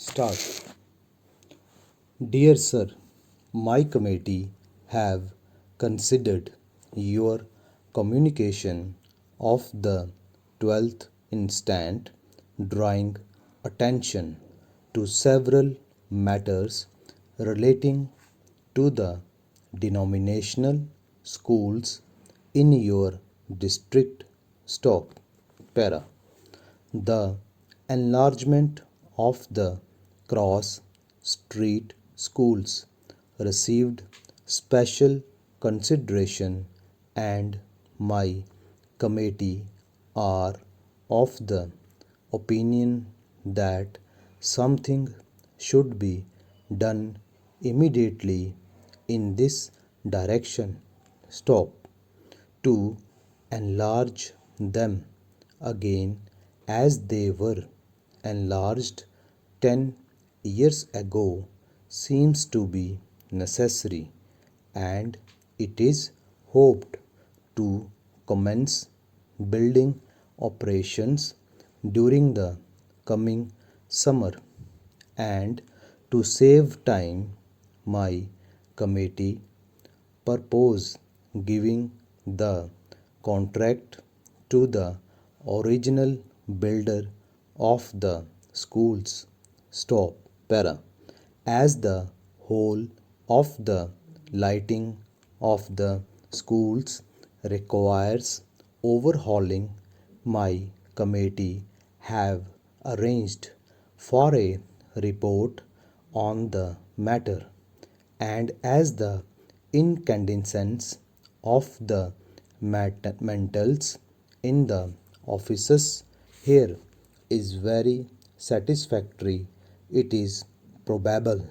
Start. Dear Sir, my committee have considered your communication of the 12th instant, drawing attention to several matters relating to the denominational schools in your district. Stop. Para. The enlargement of the cross street schools received special consideration, and my committee are of the opinion that something should be done immediately in this direction. Stop. To enlarge them again as they were enlarged 10 years ago seems to be necessary, and it is hoped to commence building operations during the coming summer. And to save time, my committee purpose giving the contract to the original builder of the schools. Stop. Para. As the whole of the lighting of the schools requires overhauling, my committee have arranged for a report on the matter, and as the incandescence of the mantles in the offices here is very satisfactory, it is probable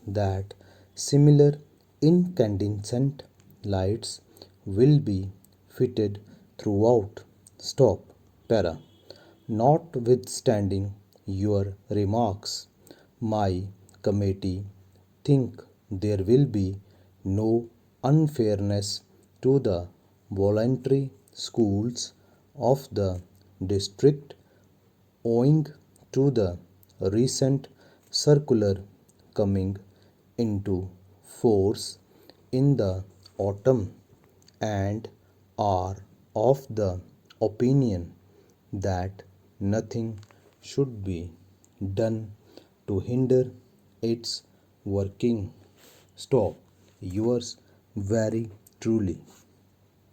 that similar incandescent lights will be fitted throughout. Stop. Para. Notwithstanding your remarks, my committee think there will be no unfairness to the voluntary schools of the district owing to the recent circular coming into force in the autumn, and are of the opinion that nothing should be done to hinder its working. Stop. Yours very truly.